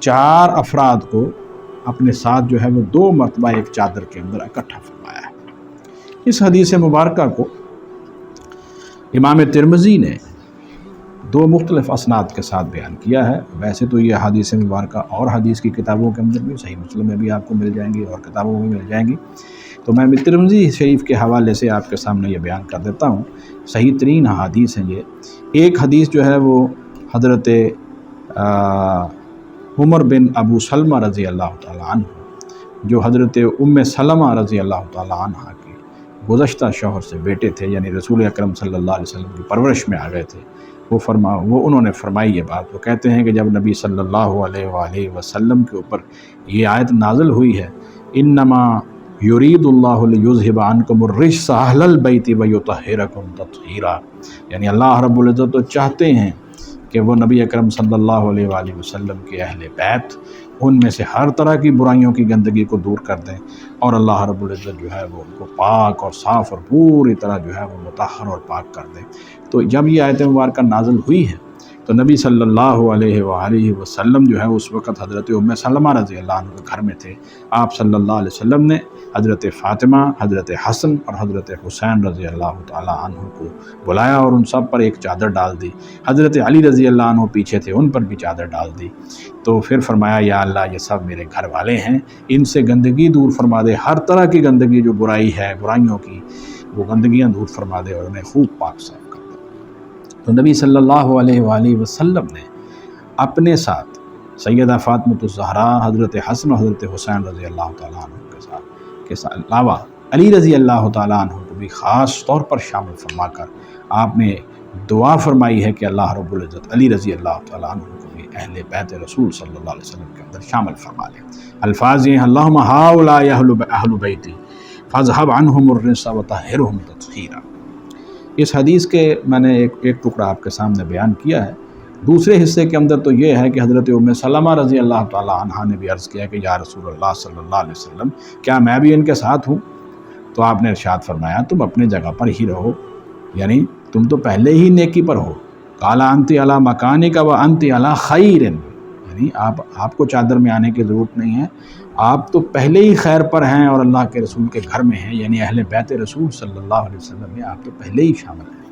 4 افراد کو اپنے ساتھ جو ہے وہ 2 مرتبہ ایک چادر کے اندر اکٹھا فرمایا ہے۔ اس حدیث مبارکہ کو امام ترمذی نے 2 مختلف اسناد کے ساتھ بیان کیا ہے۔ ویسے تو یہ حدیث مبارکہ اور حدیث کی کتابوں کے اندر بھی، صحیح مسلم میں بھی آپ کو مل جائیں گی اور کتابوں میں مل جائیں گی، تو میں ترمذی شریف کے حوالے سے آپ کے سامنے یہ بیان کر دیتا ہوں۔ صحیح ترین حدیث ہیں یہ۔ ایک حدیث جو ہے وہ حضرت عمر بن ابو سلمہ رضی اللہ تعالیٰ عنہ، جو حضرت ام سلمہ رضی اللہ تعالیٰ عنہ کے گزشتہ شوہر سے بیٹے تھے، یعنی رسول اکرم صلی اللہ علیہ وسلم کی پرورش میں آ گئے تھے، وہ انہوں نے فرمائی یہ بات۔ وہ کہتے ہیں کہ جب نبی صلی اللہ علیہ وآلہ وسلم کے اوپر یہ آیت نازل ہوئی ہے، انما یرید اللہ لیذھب عنکم الرجس اہل البیت ویطہرکم تطہیرا، یعنی اللہ رب العزت تو چاہتے ہیں کہ وہ نبی اکرم صلی اللہ علیہ وآلہ وسلم کے اہل بیت ان میں سے ہر طرح کی برائیوں کی گندگی کو دور کر دیں، اور اللہ رب العزت جو ہے وہ ان کو پاک اور صاف اور پوری طرح جو ہے وہ مطہر اور پاک کر دیں۔ تو جب یہ آیت مبارکہ نازل ہوئی ہے تو نبی صلی اللہ علیہ وآلہ وسلم جو ہے اس وقت حضرت ام سلمہ رضی اللہ عنہ کے گھر میں تھے۔ آپ صلی اللہ علیہ وسلم نے حضرت فاطمہ، حضرت حسن اور حضرت حسین رضی اللہ تعالیٰ عنہ کو بلایا اور ان سب پر ایک چادر ڈال دی۔ حضرت علی رضی اللہ عنہ پیچھے تھے، ان پر بھی چادر ڈال دی۔ تو پھر فرمایا یا اللہ یہ سب میرے گھر والے ہیں، ان سے گندگی دور فرما دے، ہر طرح کی گندگی جو برائی ہے، برائیوں کی، وہ گندگیاں دور فرما دے اور انہیں خوب پاک صاف کر دے۔ تو نبی صلی اللہ علیہ وآلہ وسلم نے اپنے ساتھ سیدہ فاطمۃ الزہراء، حضرت حسن و حضرت حسین رضی اللہ تعالیٰ عنہ کے علاوہ علی رضی اللہ تعالیٰ عنہ کو بھی خاص طور پر شامل فرما کر آپ نے دعا فرمائی ہے کہ اللہ رب العزت علی رضی اللہ تعالیٰ عنہ کو بھی اہل بیت رسول صلی اللہ علیہ وسلم کے اندر شامل فرما لے۔ الفاظ یہ ہیں اللہم ہؤلاء اہل بیتی فاذھب عنہم الرجس وطہرہم تطہیرا۔ اس حدیث کے میں نے ایک ٹکڑا آپ کے سامنے بیان کیا ہے۔ دوسرے حصے کے اندر تو یہ ہے کہ حضرت ام سلمہ رضی اللہ تعالیٰ عنہ نے بھی عرض کیا کہ یا رسول اللہ صلی اللہ علیہ وسلم کیا میں بھی ان کے ساتھ ہوں؟ تو آپ نے ارشاد فرمایا تم اپنے جگہ پر ہی رہو، یعنی تم تو پہلے ہی نیکی پر ہو۔ قال انت علی مکانک وانت علی خیر، یعنی آپ کو چادر میں آنے کی ضرورت نہیں ہے، آپ تو پہلے ہی خیر پر ہیں اور اللہ کے رسول کے گھر میں ہیں، یعنی اہل بیت رسول صلی اللہ علیہ وسلم میں آپ تو پہلے ہی شامل ہیں۔